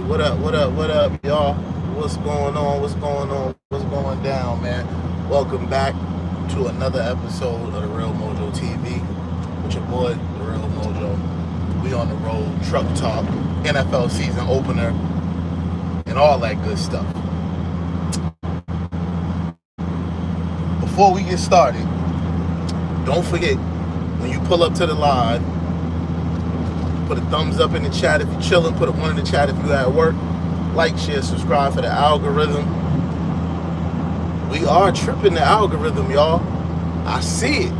What up, y'all? What's going on? What's going on? What's going down, man? Welcome back to another episode of The Real Mojo TV with your boy, The Real Mojo. We on the road, truck talk, NFL season opener, and all that good stuff. Before we get started, don't forget, when you pull up to the live, put a thumbs up in the chat if you're chilling. Put a 1 in the chat if you're at work. Like, share, subscribe for the algorithm. We are tripping the algorithm, y'all. I see it.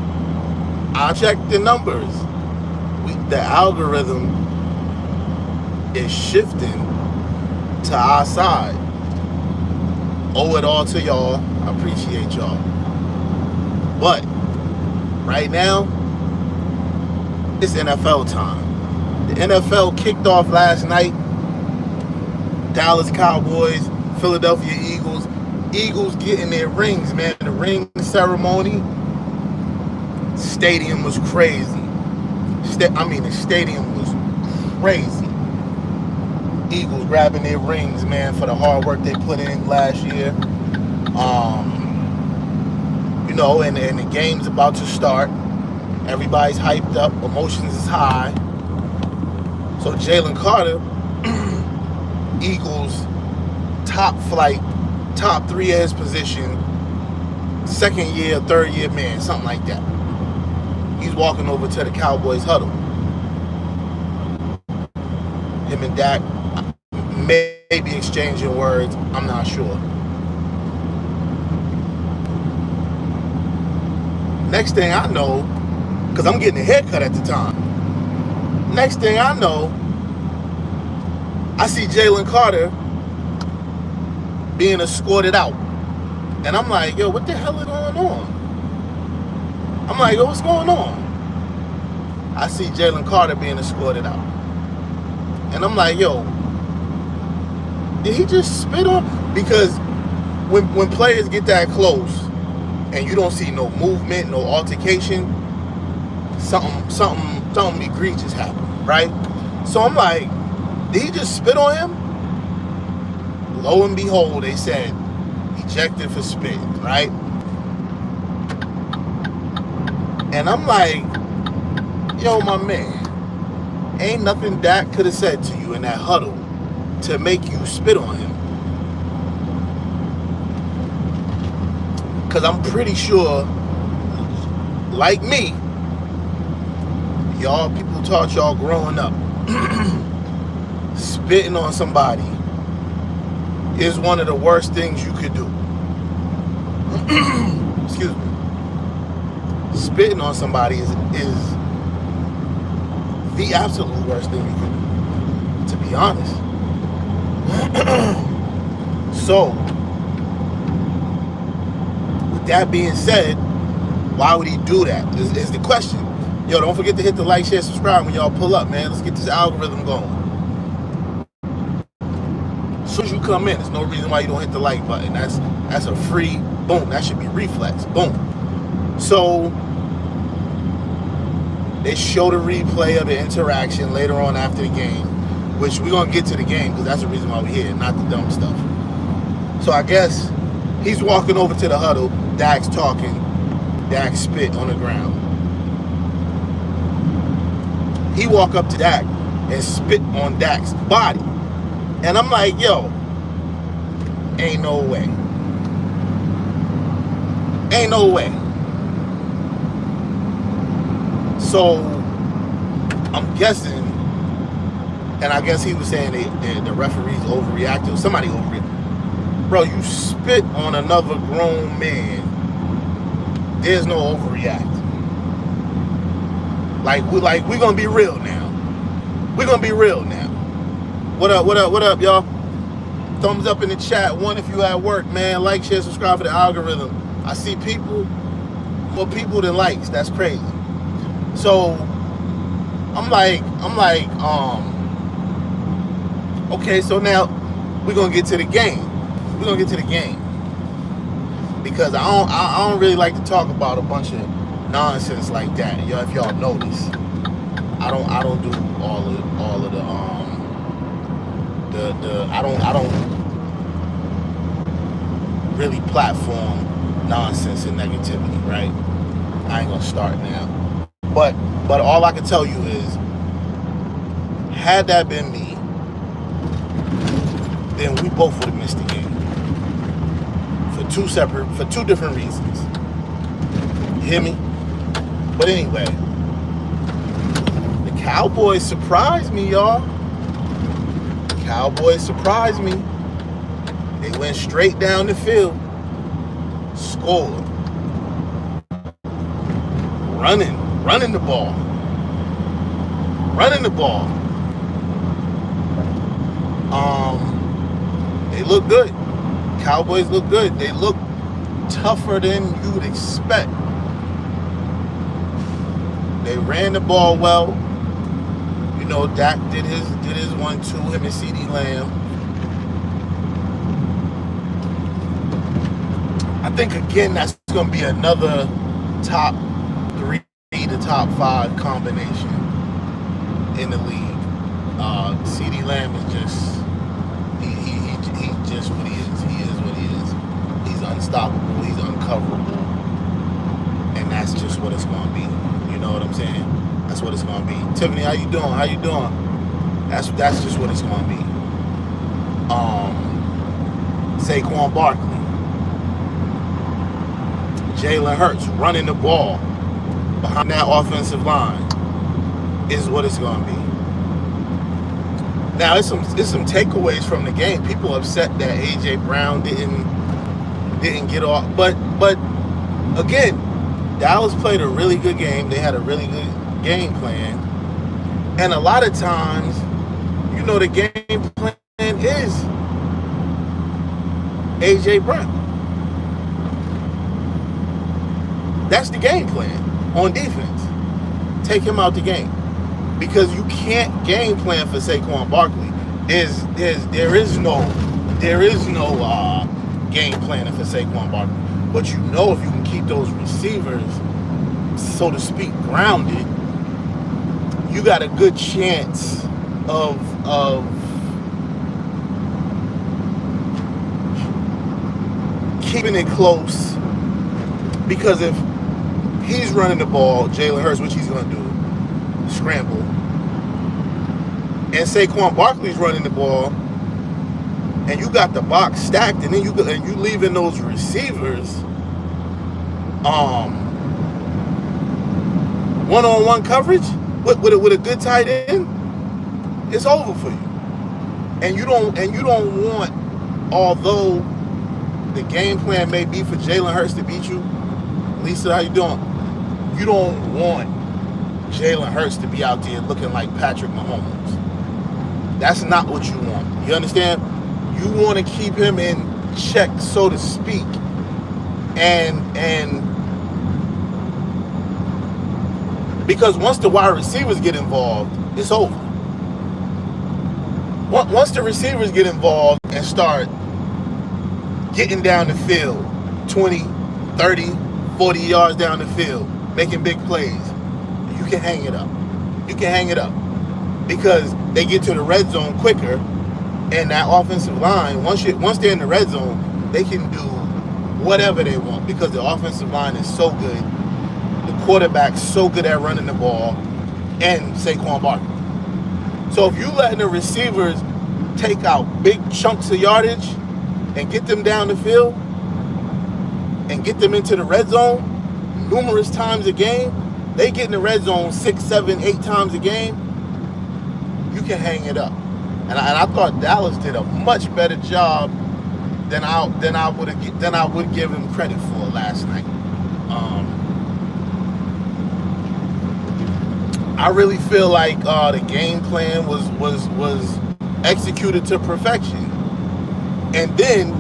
I checked the numbers. The algorithm is shifting to our side. Owe it all to y'all. I appreciate y'all. But right now, it's NFL time. The NFL kicked off last night. Dallas Cowboys, Philadelphia Eagles. Eagles getting their rings, man. The ring ceremony. Stadium was crazy. The stadium was crazy. Eagles grabbing their rings, man, for the hard work they put in last year. And the game's about to start. Everybody's hyped up. Emotions is high. So Jalen Carter, Eagles top flight, top 3 of his position, second year, third year man, something like that. He's walking over to the Cowboys huddle. Him and Dak may be exchanging words. I'm not sure. Next thing I know, because I'm getting a haircut at the time. Next thing I know, I see Jalen Carter being escorted out. And I'm like, yo, what the hell is going on? I'm like, yo, what's going on? I see Jalen Carter being escorted out. And I'm like, yo, did he just spit on? Because when players get that close and you don't see no movement, no altercation, something egregious happened, right? So I'm like, did he just spit on him? Lo and behold, they said ejected for spit, right? And I'm like, yo, my man, ain't nothing Dak could have said to you in that huddle to make you spit on him. Because I'm pretty sure, like me, y'all, people taught y'all growing up, spitting on somebody is one of the worst things you could do. Excuse me. Spitting on somebody is the absolute worst thing you could do, to be honest. So, with that being said, why would he do that? Is the question. Yo, don't forget to hit the like, share, subscribe when y'all pull up, man. Let's get this algorithm going. As soon as you come in, there's no reason why you don't hit the like button. That's a free, boom. That should be reflex, boom. So, they show the replay of the interaction later on after the game, which we're going to get to the game because that's the reason why we're here, not the dumb stuff. So I guess he's walking over to the huddle. Dak's talking. Dak spit on the ground. He walk up to Dak and spit on Dak's body. And I'm like, yo, ain't no way. Ain't no way. So, I'm guessing, and I guess he was saying the referees overreacted, or somebody overreacted. Bro, you spit on another grown man. There's no overreact. We're gonna be real now. We're gonna be real now. What up, y'all? Thumbs up in the chat. 1 if you at work, man. Like, share, subscribe for the algorithm. I see more people than likes. That's crazy. So I'm like, okay, so now we're gonna get to the game. We're gonna get to the game. Because I don't really like to talk about a bunch of nonsense like that. Yo, if y'all notice, I don't do all of the I don't really platform nonsense and negativity, right? I ain't gonna start now. But all I can tell you is, had that been me, then we both would have missed the game for two different reasons. You hear me? But anyway, the Cowboys surprised me, y'all. The Cowboys surprised me. They went straight down the field, scored, running the ball. They look good. Cowboys look good. They look tougher than you would expect. They ran the ball well. You know, Dak did his 1-2, him and CeeDee Lamb. I think again that's going to be another top 3 to top 5 combination in the league. CeeDee Lamb is just he's just what he is. He is what he is. He's unstoppable. He's uncoverable, and that's just what it's going to be. You know what I'm saying? That's what it's going to be. Tiffany, how you doing? That's just what it's going to be. Saquon Barkley, Jalen Hurts running the ball behind that offensive line is what it's going to be. Now, it's some takeaways from the game. People upset that A.J. Brown didn't get off, but again, Dallas played a really good game. They had a really good game plan, and a lot of times, you know, the game plan is A.J. Brown. That's the game plan on defense. Take him out the game. Because you can't game plan for Saquon Barkley. There is no game planning for Saquon Barkley. But you know, if you can keep those receivers, so to speak, grounded, you got a good chance of keeping it close. Because if he's running the ball, Jalen Hurts, which he's going to do, scramble, and Saquon Barkley's running the ball, and you got the box stacked, and then you leaving those receivers one-on-one coverage with a good tight end, it's over for you. And you don't want, although the game plan may be for Jalen Hurts to beat you. Lisa, how you doing? You don't want Jalen Hurts to be out there looking like Patrick Mahomes. That's not what you want. You understand? You want to keep him in check, so to speak, and because once the wide receivers get involved, it's over. Once the receivers get involved and start getting down the field, 20, 30, 40 yards down the field, making big plays, you can hang it up. Because they get to the red zone quicker, and that offensive line, once they're in the red zone, they can do whatever they want because the offensive line is so good. The quarterback's so good at running the ball, and Saquon Barkley. So if you letting the receivers take out big chunks of yardage and get them down the field and get them into the red zone numerous times a game, they get in the red zone 6, 7, 8 times a game, you can hang it up. And I thought Dallas did a much better job than I would give him credit for last night. I really feel like the game plan was executed to perfection. And then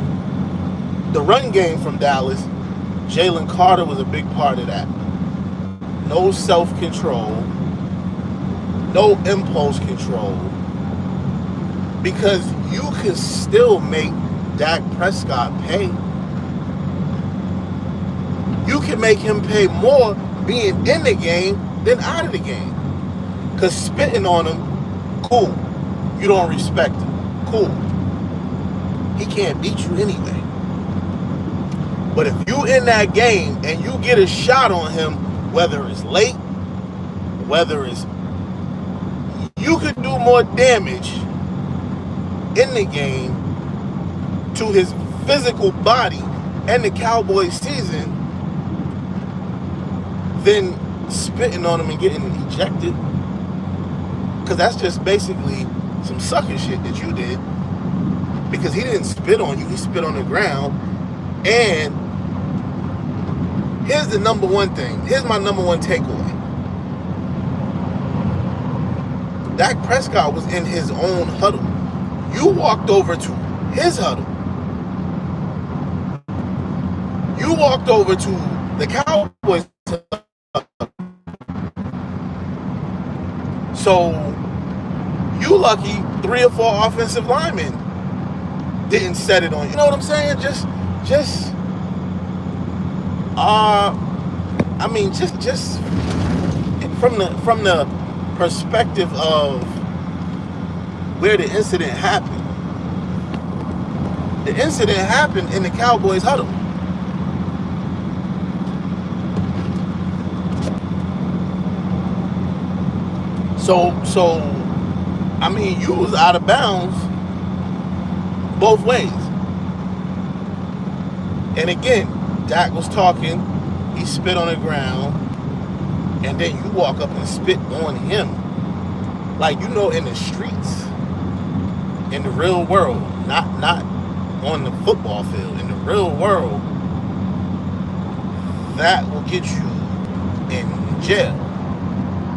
the run game from Dallas, Jalen Carter was a big part of that. No self-control, no impulse control, because you can still make Dak Prescott pay. You can make him pay more being in the game than out of the game. Because spitting on him, cool. You don't respect him. cool. He can't beat you anyway. But if you in that game and you get a shot on him, whether it's late, whether it's, you could do more damage in the game to his physical body and the Cowboys season than spitting on him and getting ejected. Because that's just basically some sucker shit that you did. Because he didn't spit on you, he spit on the ground. And here's the number one thing. Here's my number one takeaway. Dak Prescott was in his own huddle. You walked over to his huddle. You walked over to the Cowboys huddle. So you lucky 3 or 4 offensive linemen didn't set it on you. You know what I'm saying? Just from the perspective of where the incident happened. The incident happened in the Cowboys huddle. So I mean, you was out of bounds both ways. And again, Dak was talking, he spit on the ground, and then you walk up and spit on him. Like, you know, in the streets, in the real world, not on the football field, in the real world, that will get you in jail.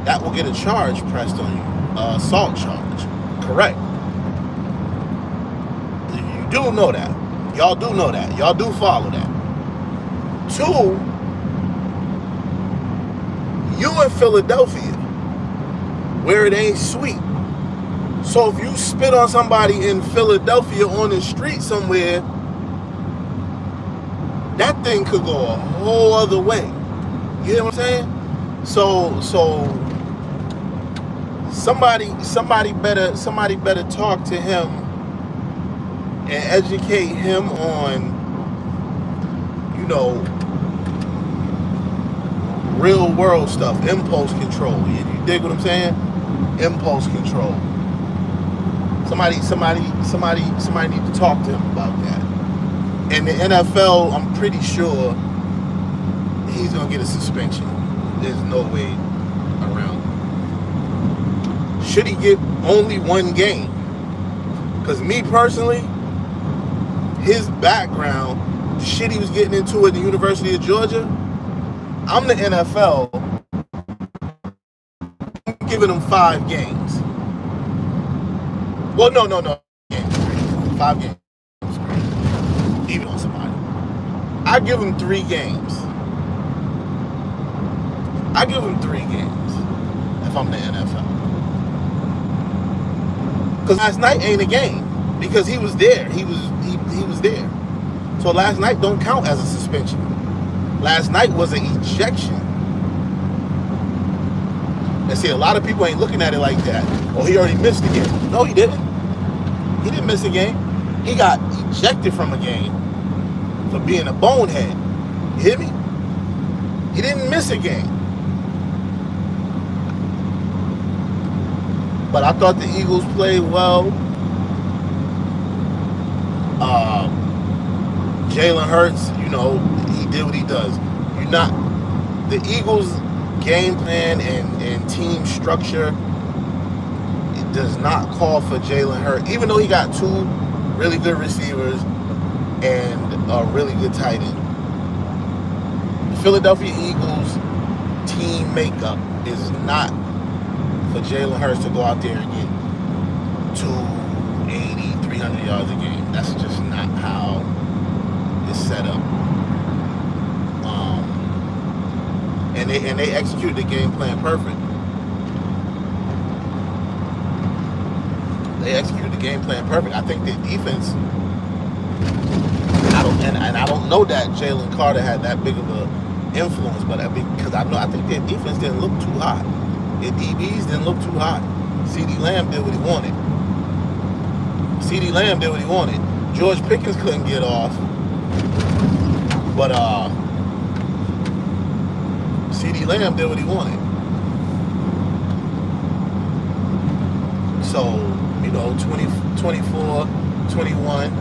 That will get a charge pressed on you, assault charge. Correct. You do know that. Y'all do know that. Y'all do follow that. 2, you in Philadelphia, where it ain't sweet. So if you spit on somebody in Philadelphia on the street somewhere, that thing could go a whole other way. You hear what I'm saying? So somebody better talk to him and educate him on, you know, real world stuff, impulse control. You dig what I'm saying? Impulse control. Somebody need to talk to him about that. And the NFL, I'm pretty sure he's gonna get a suspension. There's no way around it. Should he get only 1 game? Because me personally, his background, shit he was getting into at the University of Georgia, I'm the NFL, I'm giving him 5 games. Well, no. 5 games. Even on somebody. I give him 3 games. I give him 3 games if I'm the NFL. Because last night ain't a game. Because he was there. He was there. So last night don't count as a suspension. Last night was an ejection. And see, a lot of people ain't looking at it like that. Oh, he already missed the game. No, he didn't. He didn't miss a game. He got ejected from a game for being a bonehead. You hear me? He didn't miss a game. But I thought the Eagles played well. Jalen Hurts, you know, he did what he does. The Eagles' game plan and team structure, it does not call for Jalen Hurts, even though he got 2 really good receivers and a really good tight end. The Philadelphia Eagles team makeup is not for Jalen Hurts to go out there and get 280, 300 yards a game. That's just not how it's set up. And they executed the game plan perfect. They executed the game plan perfect. I think their defense, I don't know that Jalen Carter had that big of a influence, but because I think their defense didn't look too hot. Their DBs didn't look too hot. CeeDee Lamb did what he wanted. CeeDee Lamb did what he wanted. George Pickens couldn't get off. But CeeDee Lamb did what he wanted. So, 24, 21,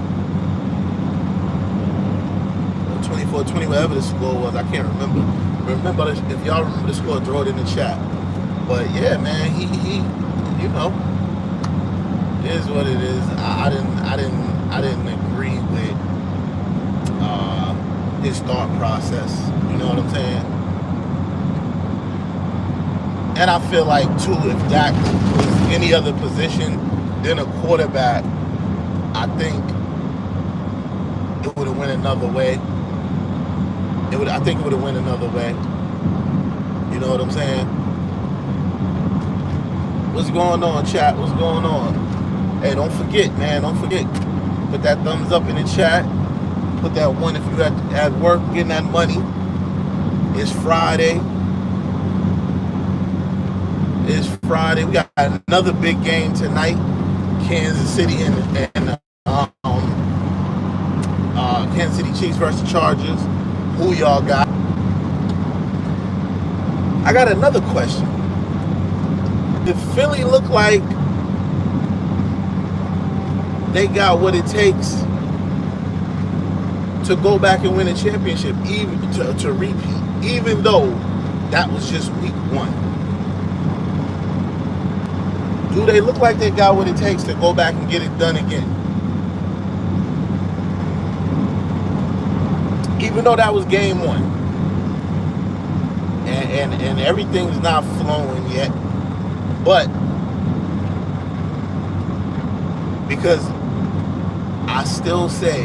24, 20, whatever the score was, I can't remember. If y'all remember the score, throw it in the chat. But yeah, man, he it is what it is. I didn't agree with his thought process. You know what I'm saying? And I feel like too, if Dak was any other position than a quarterback, I think it would have went another way. I think it would have went another way. You know what I'm saying? What's going on, chat? What's going on? Hey, don't forget, man. Don't forget. Put that thumbs up in the chat. Put that one if you at work getting that money. It's Friday. It's Friday. We got another big game tonight. Kansas City and Kansas City Chiefs versus Chargers. Who y'all got? I got another question. Did Philly look like they got what it takes to go back and win a championship, even to repeat, even though that was just week one? Do they look like they got what it takes to go back and get it done again? Even though that was game one. And everything's not flowing yet. But because I still say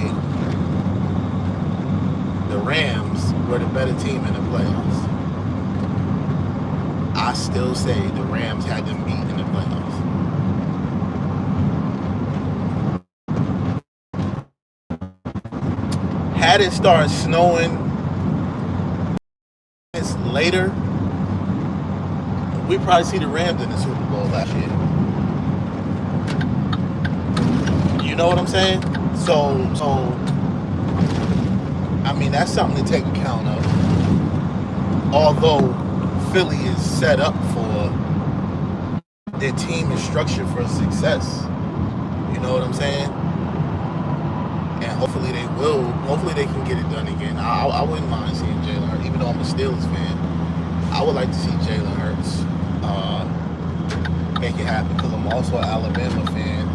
the Rams were the better team in the playoffs. I still say the Rams had them beat in the playoffs. Had it started snowing later, we probably see the Rams in the Super Bowl last year. You know what I'm saying? So I mean, that's something to take account of. Although Philly is set up for, their team is structured for success. You know what I'm saying? And hopefully they will. Hopefully they can get it done again. I wouldn't mind seeing Jalen Hurts, even though I'm a Steelers fan. I would like to see Jalen Hurts make it happen, because I'm also an Alabama fan,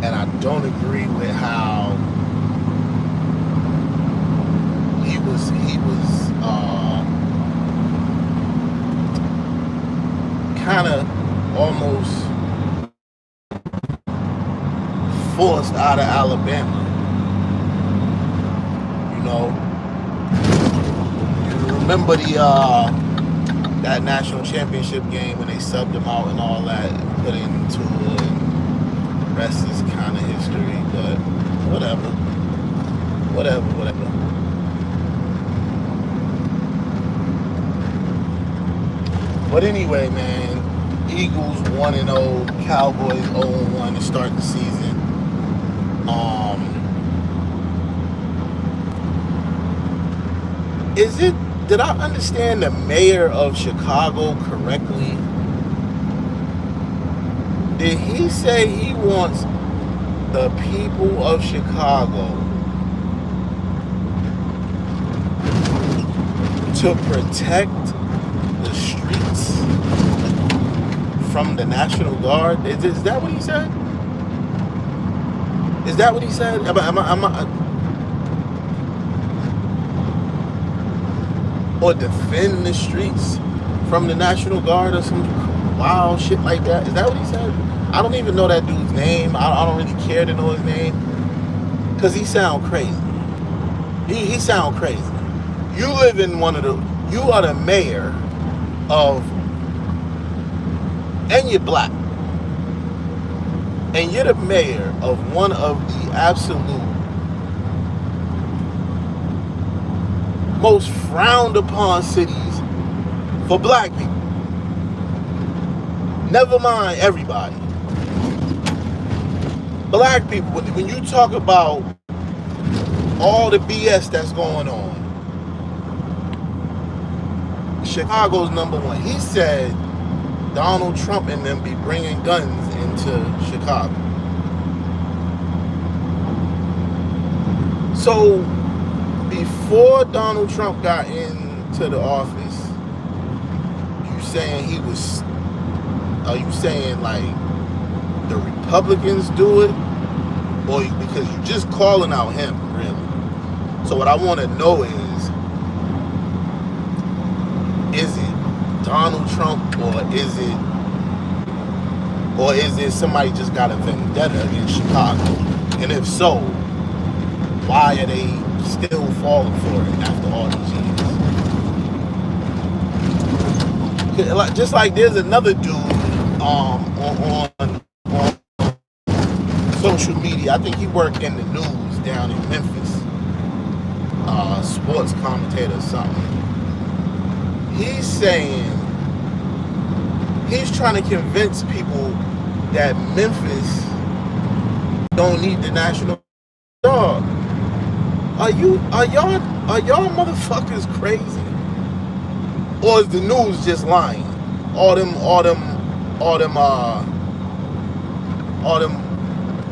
and I don't agree with how he was kind of almost forced out of Alabama. You know, you remember that national championship game when they subbed him out and all that, and put in Tua, and the rest is kind of history. But whatever. But anyway, man, Eagles 1-0, Cowboys 0-1 to start the season. Did I understand the mayor of Chicago correctly? Did he say he wants the people of Chicago to protect the streets from the National Guard? Is that what he said? Is that what he said? Or defend the streets from the National Guard or some wild shit like that? Is that what he said? I don't even know that dude's name. I don't really care to know his name, because he sound crazy. He sound crazy. You live in you are the mayor of, and you're black, and you're the mayor of one of the absolute most frowned upon cities for black people. Never mind everybody. black people, when you talk about all the BS that's going on, Chicago's number one. He said Donald Trump and them be bringing guns into Chicago. So before Donald Trump got into the office, you saying he was, are you saying like the Republicans do it? Or because you're just calling out him, really? So what I want to know is it Donald Trump, or is it somebody just got a vendetta against Chicago? And if so, why are they still falling for it after all these years? Just like there's another dude on social media. I think he worked in the news down in Memphis, sports commentator or something. He's saying he's trying to convince people that Memphis don't need the national dog. Are y'all motherfuckers crazy? Or is the news just lying? All them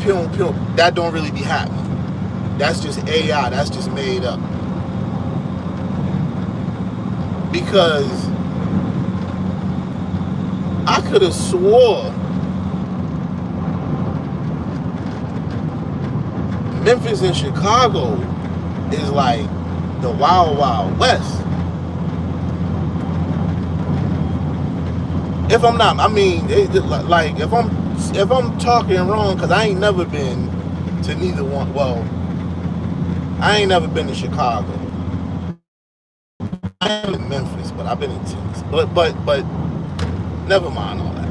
pill, that don't really be happening. That's just AI, that's just made up. Because I could have swore Memphis and Chicago is like the Wild Wild West. If I'm not, I mean, like if I'm talking wrong, because I ain't never been to neither one. Well, I ain't never been to Chicago. I am in Memphis, but I've been in Tennessee. But never mind all that.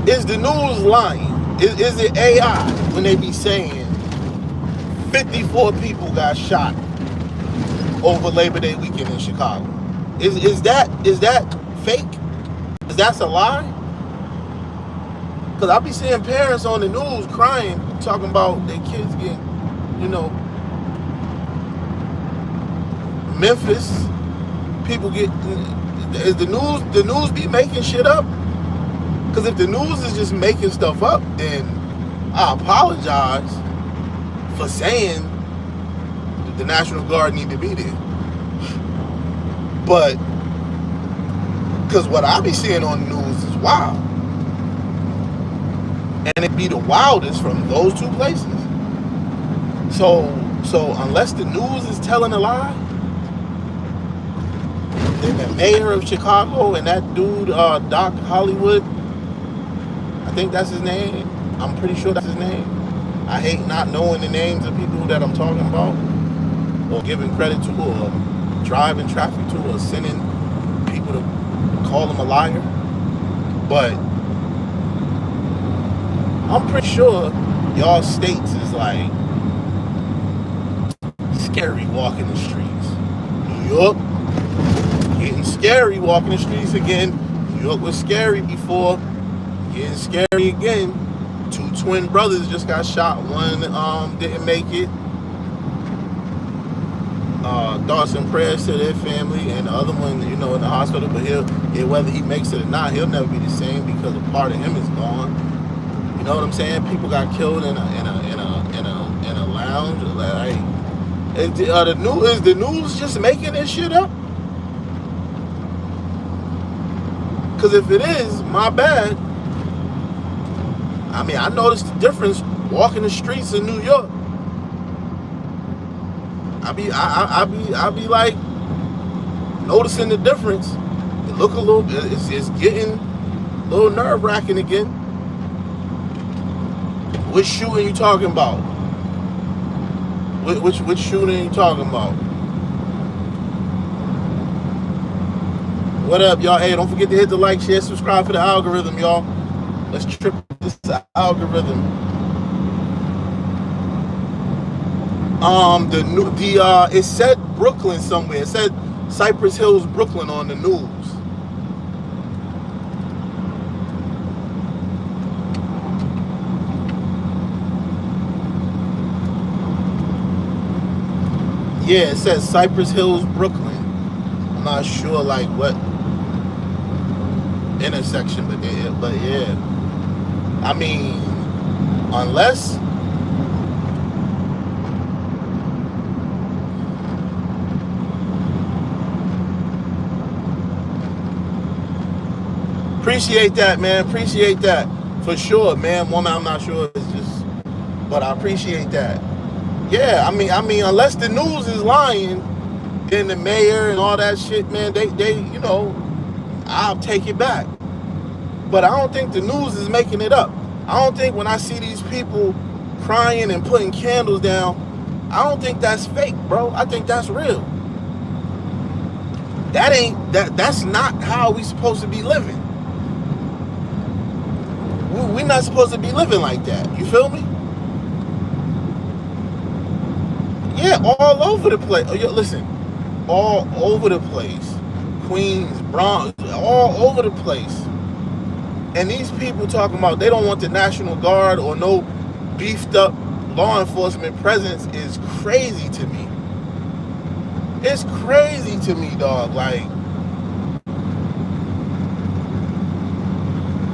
Is the news lying? Is it AI when they be saying 54 people got shot over Labor Day weekend in Chicago? Is that fake? Is that a lie? Because I be seeing parents on the news crying, talking about their kids getting, Memphis, people get, is the news be making shit up? Because if the news is just making stuff up, then I apologize for saying that the National Guard need to be there. But, because what I be seeing on the news is wild. And it be the wildest from those two places. So unless the news is telling a lie, then the mayor of Chicago and that dude, Doc Hollywood, I think that's his name. I'm pretty sure that's his name. I hate not knowing the names of people that I'm talking about, or giving credit to, or driving traffic to, or sending people to call him a liar. But I'm pretty sure y'all states is like scary walking the streets. New York, getting scary walking the streets again. New York was scary before, getting scary again. 2 twin brothers just got shot. One didn't make it. Thoughts and prayers to their family, and the other one, in the hospital. But whether he makes it or not, he'll never be the same because a part of him is gone. You know what I'm saying? People got killed in a lounge. Like, is the news just making this shit up? Because if it is, my bad. I mean, I noticed the difference walking the streets in New York. I be like noticing the difference. It look a little bit. It's getting a little nerve-wracking again. Which shooting you talking about? Which shooting you talking about? What up, y'all? Hey, don't forget to hit the like, share, subscribe for the algorithm, y'all. Let's trip this algorithm. It said Brooklyn somewhere. It said Cypress Hills, Brooklyn on the news. Yeah, it says Cypress Hills, Brooklyn. I'm not sure like what intersection, but yeah. I mean, unless appreciate that, man. Appreciate that for sure, man. Woman, I'm not sure. It's just, but I appreciate that. Yeah, I mean, unless the news is lying, then the mayor and all that shit, man, I'll take it back. But I don't think the news is making it up. I don't think when I see these people crying and putting candles down, I don't think that's fake, bro. I think that's real. That's not how we supposed to be living. We're not supposed to be living like that. You feel me? Yeah, all over the place. Oh, yo, listen, all over the place. Queens, Bronx, all over the place. And these people talking about they don't want the National Guard or no beefed up law enforcement presence is crazy to me. It's crazy to me, dog. Like,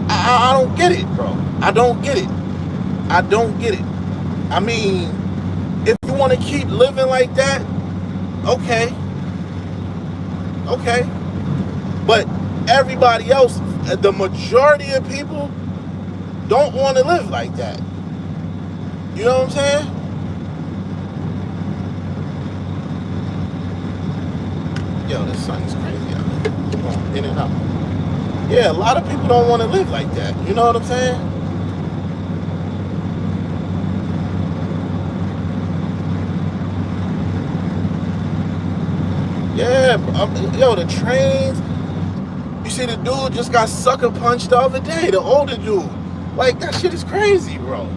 I don't get it, bro. I don't get it. I don't get it. I mean, if you want to keep living like that, okay. Okay. But everybody else, the majority of people don't want to live like that. You know what I'm saying? Yo, this sun's crazy out here. Going in and out. Yeah, a lot of people don't want to live like that. You know what I'm saying? Yeah, yo, the trains. You see the dude just got sucker punched the other day, the older dude. Like, that shit is crazy, bro.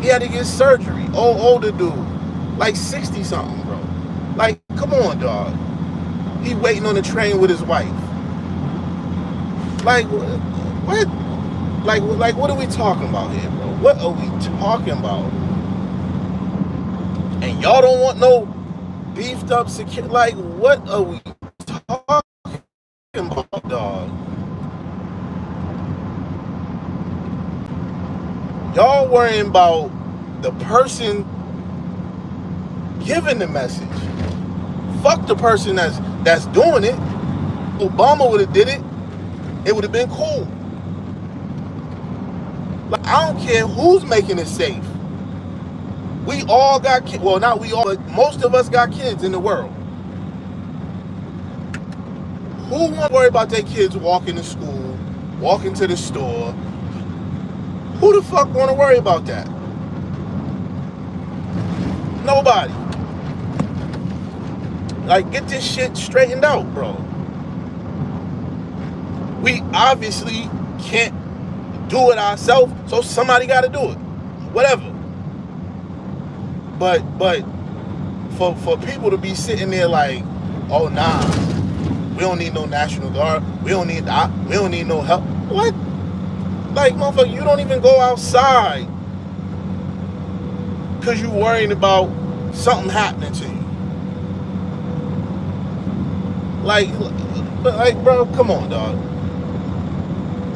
He had to get surgery. Older dude. Like 60 something, bro. Like, come on, dog. He waiting on the train with his wife. Like, what? Like, what are we talking about here, bro? What are we talking about? And y'all don't want no beefed up security. Like, what are we talking about, dog? Y'all worrying about the person giving the message. Fuck the person that's doing it. Obama would have did it. It would have been cool. Like, I don't care who's making it safe. We all got kids. Well, not we all, but most of us got kids in the world. Who want to worry about their kids walking to school, walking to the store? Who the fuck want to worry about that? Nobody. Like, get this shit straightened out, bro. We obviously can't do it ourselves, so somebody got to do it. Whatever. But for people to be sitting there like, oh nah, we don't need no National Guard. We don't need no help. What? Like, motherfucker, you don't even go outside because you worrying about something happening to you. Like, bro, come on, dog.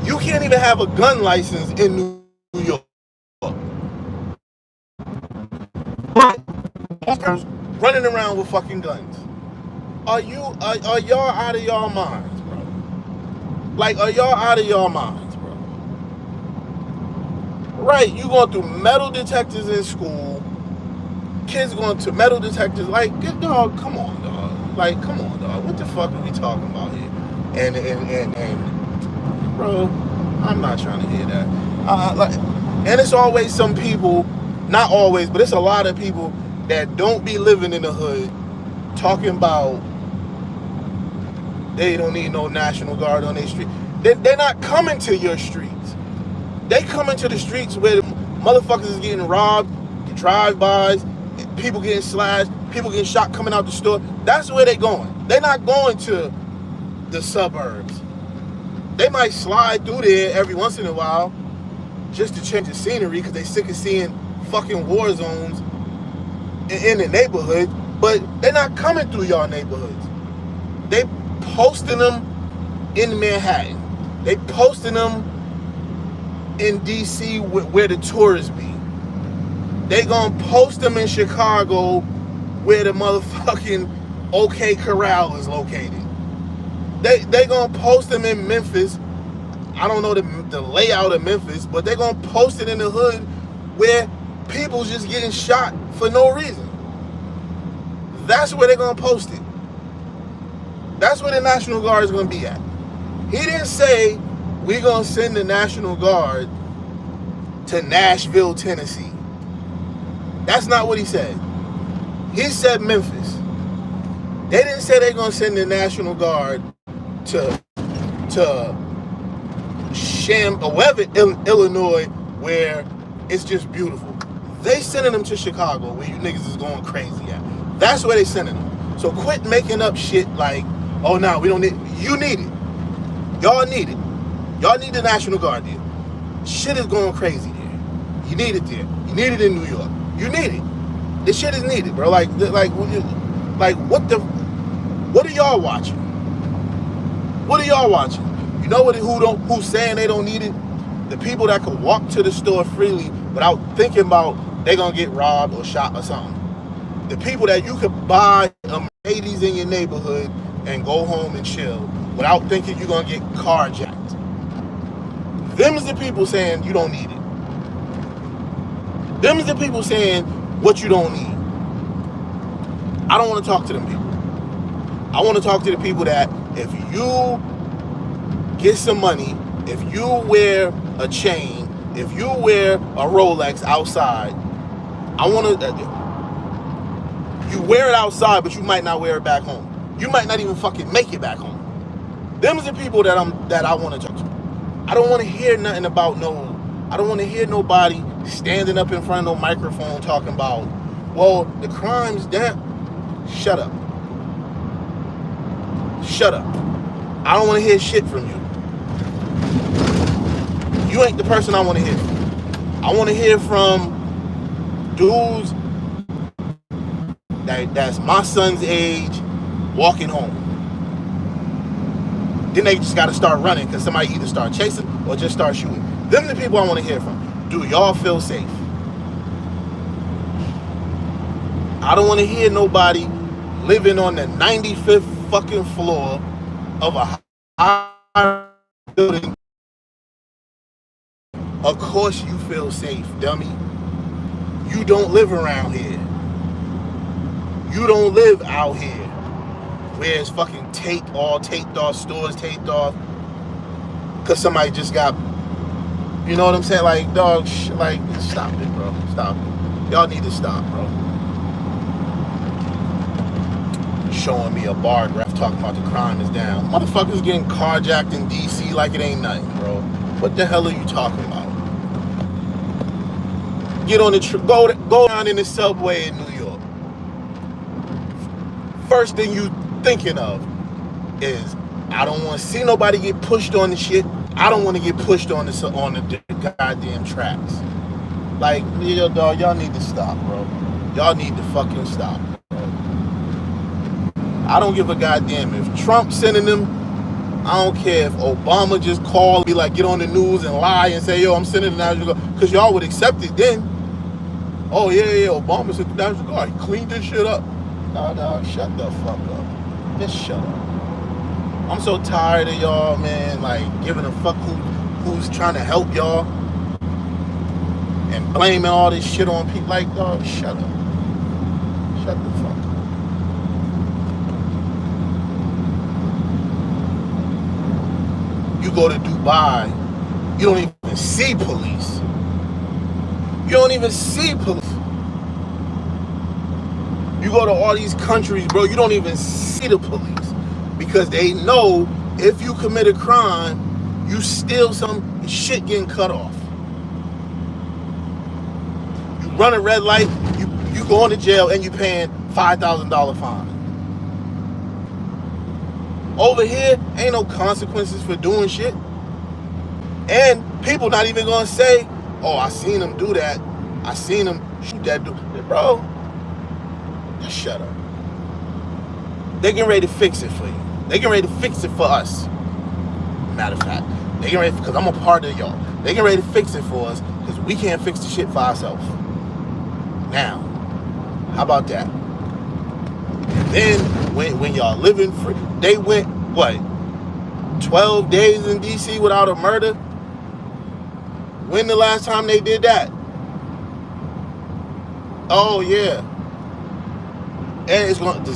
You can't even have a gun license in New York. Running around with fucking guns. Are y'all out of y'all minds, bro? Like, are y'all out of y'all minds, bro? Right, you going through metal detectors in school. Kids going to metal detectors. Like, good dog, come on, dog. Like, come on, dog. What the fuck are we talking about here? And bro, I'm not trying to hear that. And it's always some people, not always, but it's a lot of people that don't be living in the hood talking about they don't need no National Guard on their street. They're not coming to your streets. They coming to the streets where the motherfuckers is getting robbed, drive-bys, people getting slashed, people getting shot coming out the store. That's where they going. They're not going to the suburbs. They might slide through there every once in a while just to change the scenery because they sick of seeing fucking war zones in the neighborhood. But they're not coming through y'all neighborhoods. They posting them in Manhattan. They posting them in DC where the tourists be. They gonna post them in Chicago where the motherfucking OK Corral is located. They gonna post them in Memphis. I don't know the layout of Memphis, but they gonna post it in the hood where people's just getting shot for no reason. That's where they're gonna post it. That's where the National Guard is gonna be at. He didn't say we're gonna send the National Guard to Nashville, Tennessee. That's not what he said. He said Memphis. They didn't say they're gonna send the National Guard to Illinois, where it's just beautiful. They sending them to Chicago, where you niggas is going crazy at. That's where they sending them. So quit making up shit like, oh no, we don't need. You need it. Y'all need it. Y'all need the National Guard there. Shit is going crazy there. You need it there. You need it in New York. You need it. This shit is needed, bro. Like what are y'all watching? What are y'all watching? You know what? Who's saying they don't need it? The people that can walk to the store freely without thinking about they gonna get robbed or shot or something. The people that you could buy a Mercedes in your neighborhood and go home and chill without thinking you're gonna get carjacked. Them's the people saying you don't need it. Them's the people saying what you don't need. I don't want to talk to them people. I want to talk to the people that if you get some money, if you wear a chain, if you wear a Rolex outside, I want to. You wear it outside, but you might not wear it back home. You might not even fucking make it back home. Them's the people that I want to talk to. I don't want to hear nothing about I don't want to hear nobody standing up in front of no microphone talking about, well, the crime's down. Shut up. Shut up. I don't want to hear shit from you. You ain't the person I want to hear from. I want to hear from dudes that's my son's age walking home. Then they just got to start running because somebody either start chasing or just start shooting. Them are the people I want to hear from. Do y'all feel safe? I don't want to hear nobody living on the 95th fucking floor of a high building. Of course you feel safe, dummy. You don't live around here. You don't live out here where it's fucking taped off, stores taped off, because somebody just got, you know what I'm saying? Like, dog, like, stop it, bro. Stop it. Y'all need to stop, bro. Showing me a bar graph talking about the crime is down. Motherfuckers getting carjacked in DC like it ain't nothing, bro. What the hell are you talking about? Get on the go down in the subway in New York. First thing you thinking of is, I don't want to see nobody get pushed on the shit. I don't want to get pushed on the goddamn tracks. Like, yo, dog, y'all need to stop, bro. Y'all need to fucking stop, bro. I don't give a goddamn if Trump's sending them. I don't care if Obama just called, be like, get on the news and lie and say, yo, I'm sending the National Guard, because y'all would accept it then. Oh, yeah, Obama sent the National Guard. He cleaned this shit up. No, shut the fuck up. Just shut up. I'm so tired of y'all, man, like, giving a fuck who's trying to help y'all and blaming all this shit on people. Like, dog, shut up. Shut the fuck up. You go to Dubai, you don't even see police. You don't even see police. You go to all these countries, bro, you don't even see the police. Because they know if you commit a crime, you steal some shit getting cut off. You run a red light, you going to jail and you paying $5,000 fine. Over here, ain't no consequences for doing shit. And people not even gonna say, oh, I seen him do that. I seen him shoot that dude. Bro, just shut up. They getting ready to fix it for you. They getting ready to fix it for us. Matter of fact, they getting ready, because I'm a part of y'all. They getting ready to fix it for us because we can't fix the shit for ourselves. Now, how about that? Then when y'all living free, they went what? 12 days in DC without a murder? When the last time they did that? Oh yeah. And it's going to,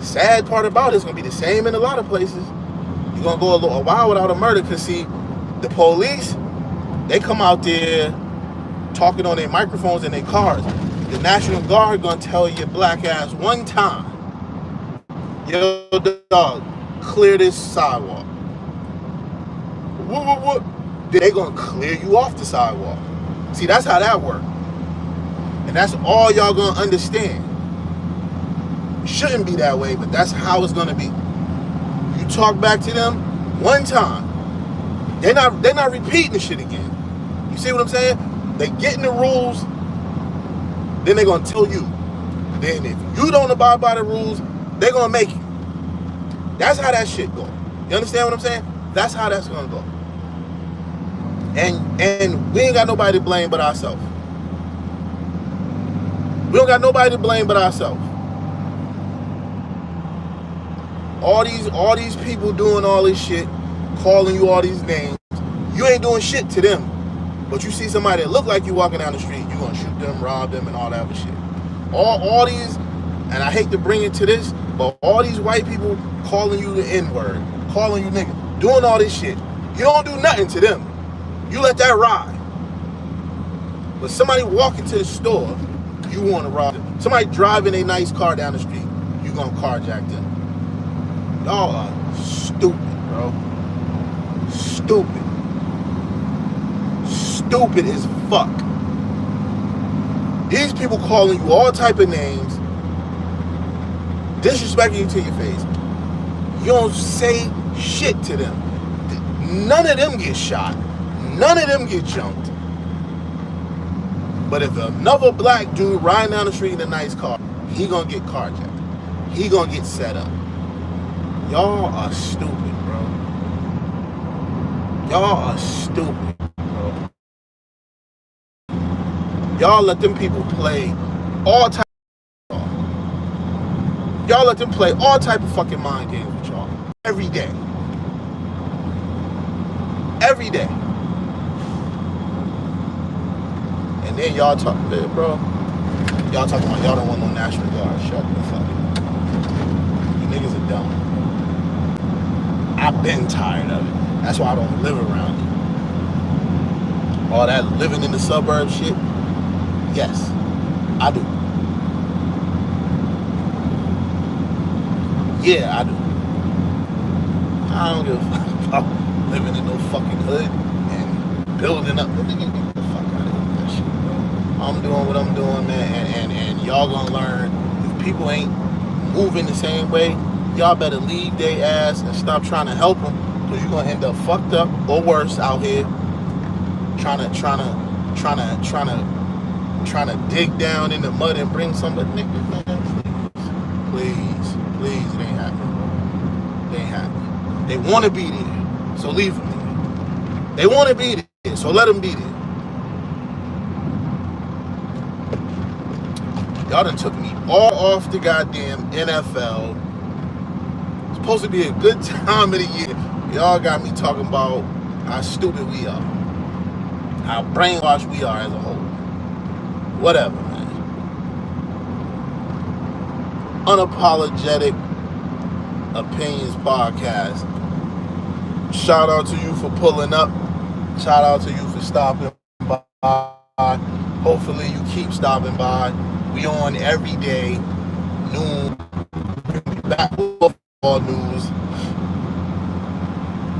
sad part about it, it's going to be the same in a lot of places. You're going to go a while without a murder because, see, the police, they come out there talking on their microphones in their cars. The National Guard going to tell your black ass one time, yo, dog, clear this sidewalk. What? They going to clear you off the sidewalk. See, that's how that works. And that's all y'all going to understand. It shouldn't be that way, but that's how it's going to be. You talk back to them one time, they're not repeating the shit again. You see what I'm saying? They get in the rules, then they're going to tell you. Then if you don't abide by the rules, they're going to make you. That's how that shit go. You understand what I'm saying? That's how that's going to go. And we ain't got nobody to blame but ourselves. We don't got nobody to blame but ourselves. All these people doing all this shit, calling you all these names, you ain't doing shit to them. But you see somebody that look like you walking down the street, you gonna shoot them, rob them, and all that other shit. All these, and I hate to bring it to this, but all these white people calling you the N-word, calling you nigga, doing all this shit, you don't do nothing to them. You let that ride. But somebody walking to the store, you want to rob them. Somebody driving a nice car down the street, you gonna carjack them. Y'all are stupid, bro. Stupid. Stupid as fuck. These people calling you all type of names, disrespecting you to your face. You don't say shit to them. None of them get shot. None of them get jumped. But if another black dude riding down the street in a nice car, he gonna get carjacked. He gonna get set up. Y'all are stupid, bro. Y'all are stupid, bro. Y'all let them people play all type of y'all. Y'all let them play all type of fucking mind games with y'all. Every day. Every day. And then y'all talk, bro. Y'all talking about y'all don't want no National Guard. Shut the fuck up. You niggas are dumb. I've been tired of it. That's why I don't live around it. All that living in the suburbs shit, yes, I do. Yeah, I do. I don't give a fuck about living in no fucking hood and building up. Get the fuck out of here with that shit, bro. I'm doing what I'm doing, man, and y'all gonna learn. If people ain't moving the same way, y'all better leave their ass and stop trying to help them, because you're gonna end up fucked up or worse out here, trying to dig down in the mud and bring somebody. Nigga, man, please, it ain't happening. It ain't happening. They want to be there, so leave them there. They want to be there, so let them be there. Y'all done took me all off the goddamn NFL. Supposed to be a good time of the year. Y'all got me talking about how stupid we are, how brainwashed we are as a whole. Whatever, man. Unapologetic Opinions Podcast. Shout out to you for pulling up. Shout out to you for stopping by. Hopefully you keep stopping by. We on every day, noon. Back with all news.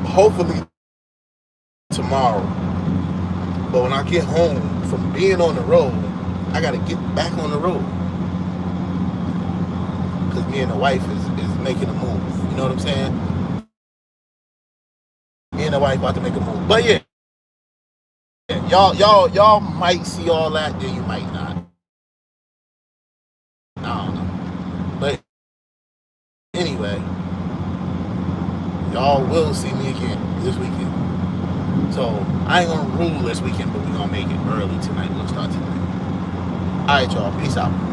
Hopefully tomorrow. But when I get home from being on the road, I gotta get back on the road. Cause me and the wife is making a move. You know what I'm saying? Me and the wife about to make a move. But yeah. Y'all might see all that, then you might not. I don't know. But anyway, will see me again this weekend. So I ain't gonna rule this weekend, but we're gonna make it early tonight. We're gonna start tonight. All right, y'all. Peace out.